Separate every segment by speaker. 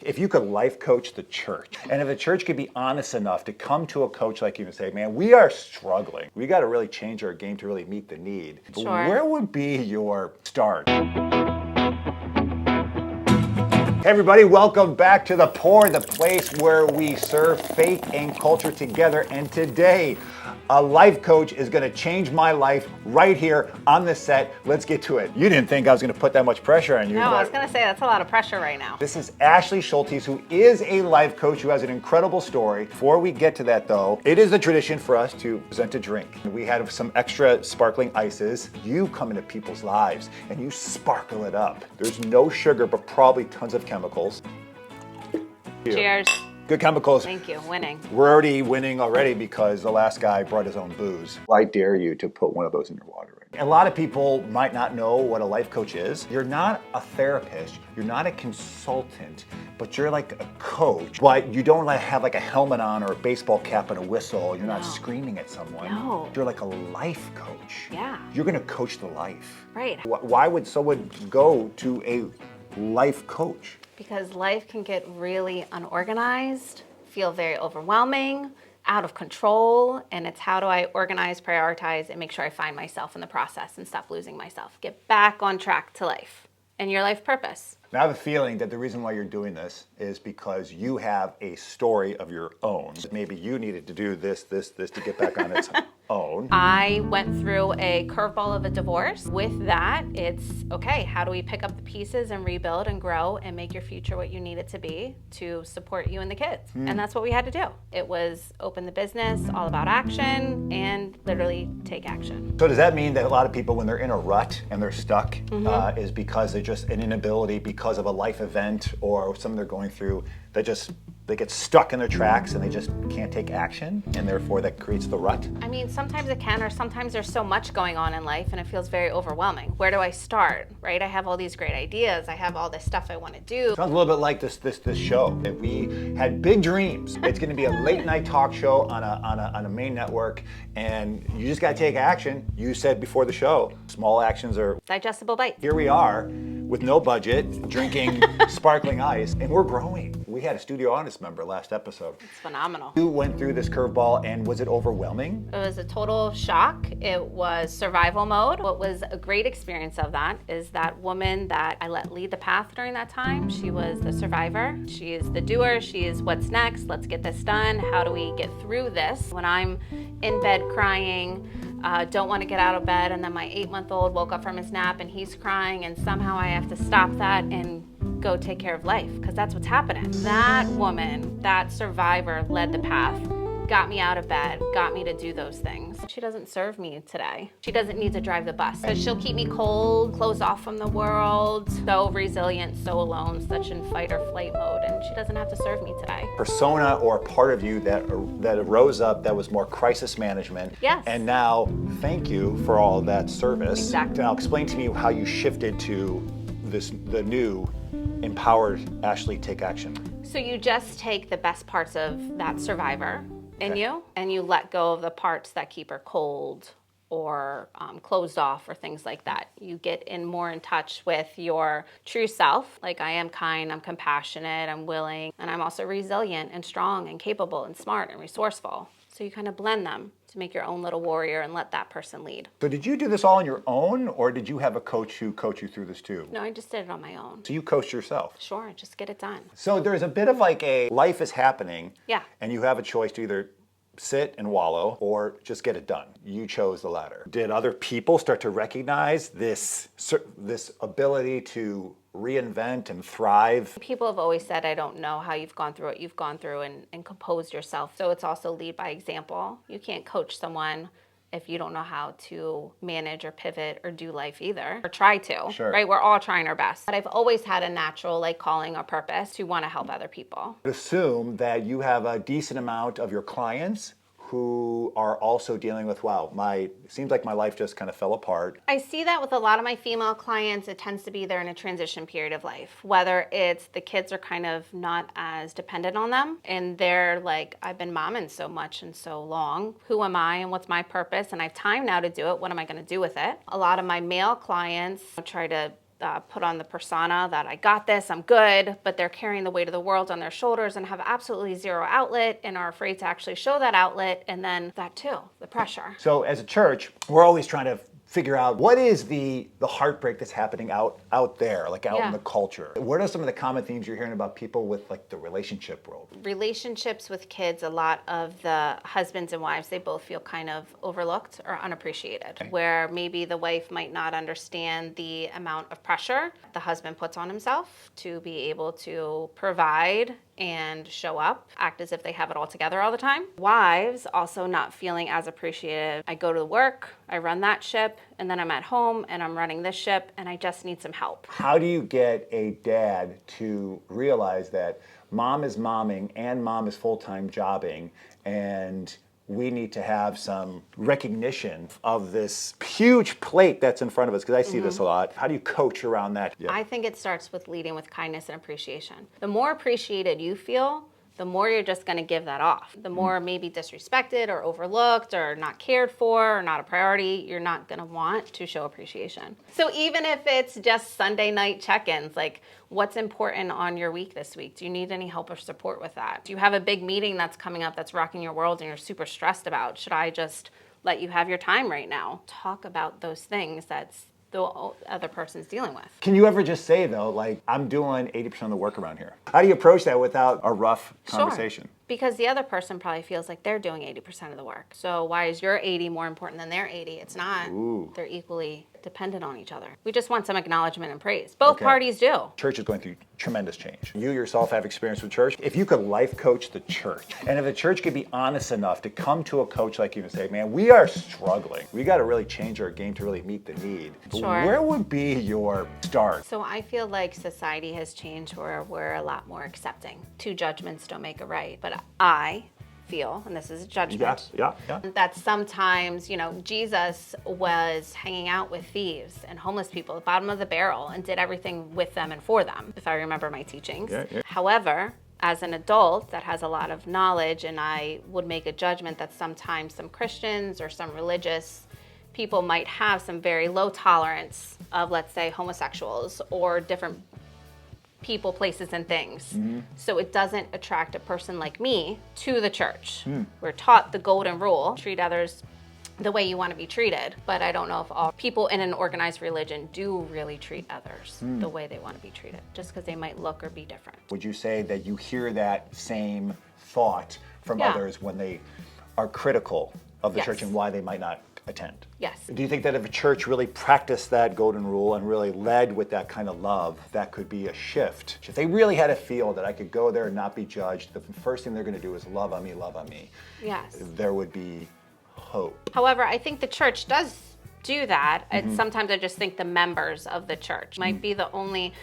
Speaker 1: if you could life coach the church, and if the church could be honest enough to come to a coach like you and say, man, we are struggling. We got to really change our game to really meet the need.
Speaker 2: Sure.
Speaker 1: Where would be your start? Hey everybody, welcome back to The Pour, the place where we serve faith and culture together. And today, a life coach is going to change my life right here on the set. Let's get to it. You didn't think I was going to put that much pressure on you.
Speaker 2: No, I was going to say that's a lot of pressure right now.
Speaker 1: This is Ashley Schultes, who is a life coach who has an incredible story. Before we get to that though, it is a tradition for us to present a drink. We had some extra sparkling ices. You come into people's lives and you sparkle it up. There's no sugar, but probably tons of chemicals.
Speaker 2: Cheers.
Speaker 1: Good chemicals.
Speaker 2: Thank you. Winning.
Speaker 1: We're already winning already because the last guy brought his own booze. I dare you to put one of those in your water. A lot of people might not know what a life coach is. You're not a therapist, you're not a consultant, but you're like a coach. But you don't have like a helmet on or a baseball cap and a whistle. You're not screaming at someone.
Speaker 2: No.
Speaker 1: You're like a life coach.
Speaker 2: Yeah.
Speaker 1: You're gonna coach the life.
Speaker 2: Right.
Speaker 1: Why would someone go to a life coach?
Speaker 2: Because life can get really unorganized, feel very overwhelming, out of control, and it's how do I organize, prioritize, and make sure I find myself in the process and stop losing myself. Get back on track to life and your life purpose.
Speaker 1: Now, I have a feeling that the reason why you're doing this is because you have a story of your own. Maybe you needed to do this to get back on its own.
Speaker 2: I went through a curveball of a divorce. With that, it's okay, how do we pick up the pieces and rebuild and grow and make your future what you need it to be to support you and the kids? And that's what we had to do. It was open the business, all about action, and literally take action.
Speaker 1: So does that mean that a lot of people, when they're in a rut and they're stuck, is because they're just an inability because of a life event or something they're going through, they get stuck in their tracks and they just can't take action, and therefore that creates the rut?
Speaker 2: I mean, sometimes it can, or sometimes there's so much going on in life and it feels very overwhelming. Where do I start, right? I have all these great ideas. I have all this stuff I want to do.
Speaker 1: Sounds a little bit like this show. That we had big dreams. It's going to be a late night talk show on a main network, and you just got to take action. You said before the show, small actions are
Speaker 2: Digestible bites.
Speaker 1: Here we are with no budget, drinking sparkling ice, and we're growing. We had a studio audience member last episode.
Speaker 2: It's phenomenal.
Speaker 1: You went through this curveball, and was it overwhelming?
Speaker 2: It was a total shock. It was survival mode. What was a great experience of that is that woman that I let lead the path during that time. She was the survivor. She is the doer. She is what's next. Let's get this done. How do we get through this? When I'm in bed crying, don't want to get out of bed, and then my 8-month-old woke up from his nap and he's crying, and somehow I have to stop that and go take care of life, because that's what's happening. That woman, that survivor, led the path, got me out of bed, got me to do those things. She doesn't serve me today. She doesn't need to drive the bus, because she'll keep me cold, closed off from the world, so resilient, so alone, such in fight or flight mode, and she doesn't have to serve me today.
Speaker 1: Persona or part of you that arose up that was more crisis management.
Speaker 2: Yes.
Speaker 1: And now, thank you for all of that service.
Speaker 2: Exactly.
Speaker 1: Now explain to me how you shifted to the new empowered Ashley Take Action.
Speaker 2: So you just take the best parts of that survivor in you, and you let go of the parts that keep her cold or closed off or things like that. You get more in touch with your true self. Like, I am kind, I'm compassionate, I'm willing, and I'm also resilient and strong and capable and smart and resourceful. So you kind of blend them to make your own little warrior and let that person lead.
Speaker 1: So did you do this all on your own, or did you have a coach who coached you through this too?
Speaker 2: No, I just did it on my own.
Speaker 1: So you coached yourself?
Speaker 2: Sure, just get it done.
Speaker 1: So there's a bit of like a life is happening,
Speaker 2: Yeah.
Speaker 1: and you have a choice to either sit and wallow or just get it done. You chose the latter. Did other people start to recognize this ability to reinvent and thrive?
Speaker 2: People have always said, I don't know how you've gone through what you've gone through and composed yourself. So it's also lead by example. You can't coach someone if you don't know how to manage or pivot or do life either, or try to,
Speaker 1: Sure.
Speaker 2: right? We're all trying our best. But I've always had a natural calling or purpose to want to help other people.
Speaker 1: Assume that you have a decent amount of your clients who are also dealing with, wow, it seems like my life just kind of fell apart.
Speaker 2: I see that with a lot of my female clients. It tends to be they're in a transition period of life, whether it's the kids are kind of not as dependent on them and they're like, I've been momming so much and so long. Who am I and what's my purpose? And I have time now to do it. What am I going to do with it? A lot of my male clients try to put on the persona that I got this, I'm good, but they're carrying the weight of the world on their shoulders and have absolutely zero outlet and are afraid to actually show that outlet. And then that too, the pressure.
Speaker 1: So as a church, we're always trying to figure out what is the heartbreak that's happening out there, like out in the culture. What are some of the common themes you're hearing about people with like the relationship world?
Speaker 2: Relationships with kids, a lot of the husbands and wives, they both feel kind of overlooked or unappreciated, where maybe the wife might not understand the amount of pressure the husband puts on himself to be able to provide and show up, act as if they have it all together all the time. Wives also not feeling as appreciated. I go to work, I run that ship, and then I'm at home and I'm running this ship and I just need some help.
Speaker 1: How do you get a dad to realize that mom is momming and mom is full-time jobbing, and we need to have some recognition of this huge plate that's in front of us? Because I see this a lot. How do you coach around that? Yeah.
Speaker 2: I think it starts with leading with kindness and appreciation. The more appreciated you feel, the more you're just going to give that off. The more maybe disrespected or overlooked or not cared for or not a priority, you're not going to want to show appreciation. So even if it's just Sunday night check-ins, like what's important on your week this week? Do you need any help or support with that? Do you have a big meeting that's coming up that's rocking your world and you're super stressed about? Should I just let you have your time right now? Talk about those things that's the other person's dealing with.
Speaker 1: Can you ever just say, though, like, I'm doing 80% of the work around here? How do you approach that without a rough conversation?
Speaker 2: Sure. Because the other person probably feels like they're doing 80% of the work. So why is your 80 more important than their 80? It's not.
Speaker 1: Ooh.
Speaker 2: They're equally dependent on each other. We just want some acknowledgement and praise. Both parties do.
Speaker 1: Church is going through tremendous change. You yourself have experience with church. If you could life coach the church, and if the church could be honest enough to come to a coach like you and say, man, we are struggling. We got to really change our game to really meet the need.
Speaker 2: Sure.
Speaker 1: Where would be your start?
Speaker 2: So I feel like society has changed where we're a lot more accepting. Two judgments don't make a right. But I feel, and this is a judgment,
Speaker 1: Yeah.
Speaker 2: that sometimes, Jesus was hanging out with thieves and homeless people at the bottom of the barrel and did everything with them and for them, if I remember my teachings.
Speaker 1: Yeah.
Speaker 2: However, as an adult that has a lot of knowledge, and I would make a judgment that sometimes some Christians or some religious people might have some very low tolerance of, let's say, homosexuals or different people, places, and things. So it doesn't attract a person like me to the church. We're taught the golden rule, treat others the way you want to be treated, but I don't know if all people in an organized religion do really treat others the way they want to be treated, just because they might look or be different.
Speaker 1: Would you say that you hear that same thought from others when they are critical of the church and why they might not attend?
Speaker 2: Yes.
Speaker 1: Do you think that if a church really practiced that golden rule and really led with that kind of love, that could be a shift? If they really had a feel that I could go there and not be judged, the first thing they're going to do is love on me.
Speaker 2: Yes.
Speaker 1: There would be hope.
Speaker 2: However, I think the church does do that. Sometimes I just think the members of the church might be the only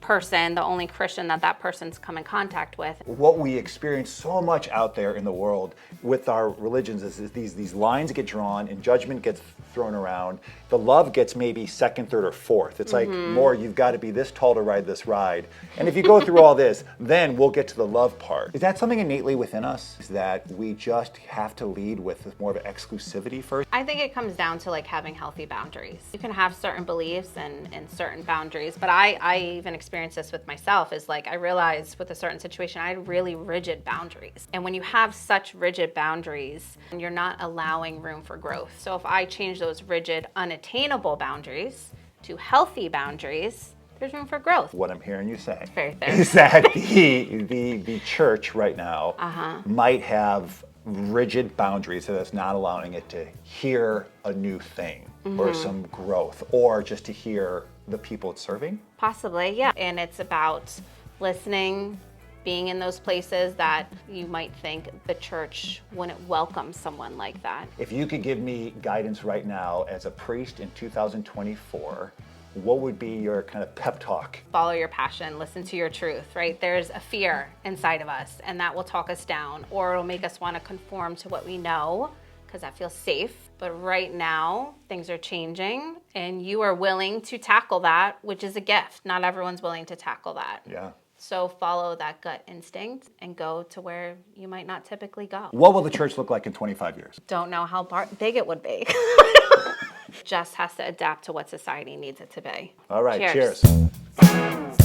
Speaker 2: person, the only Christian that person's come in contact with.
Speaker 1: What we experience so much out there in the world with our religions is these lines get drawn and judgment gets thrown around. The love gets maybe second, third, or fourth. It's like more, you've got to be this tall to ride this ride. And if you go through all this, then we'll get to the love part. Is that something innately within us? Is that we just have to lead with more of an exclusivity first?
Speaker 2: I think it comes down to like having healthy boundaries. You can have certain beliefs and certain boundaries, but I even experienced this with myself, is like I realized with a certain situation I had really rigid boundaries. And when you have such rigid boundaries, you're not allowing room for growth. So if I change those rigid, unattainable boundaries to healthy boundaries, there's room for growth.
Speaker 1: What I'm hearing you say
Speaker 2: Very fair.
Speaker 1: is that the church right now might have rigid boundaries that is not allowing it to hear a new thing or some growth, or just to hear the people it's serving?
Speaker 2: Possibly, yeah. And it's about listening, being in those places that you might think the church wouldn't welcome someone like that.
Speaker 1: If you could give me guidance right now as a priest in 2024, what would be your kind of pep talk?
Speaker 2: Follow your passion, listen to your truth, right? There's a fear inside of us, and that will talk us down, or it'll make us want to conform to what we know, because that feels safe. But right now, things are changing, and you are willing to tackle that, which is a gift. Not everyone's willing to tackle that.
Speaker 1: Yeah.
Speaker 2: So follow that gut instinct and go to where you might not typically go.
Speaker 1: What will the church look like in 25 years?
Speaker 2: Don't know how big it would be. just has to adapt to what society needs it to be.
Speaker 1: All right,
Speaker 2: Cheers.
Speaker 1: cheers.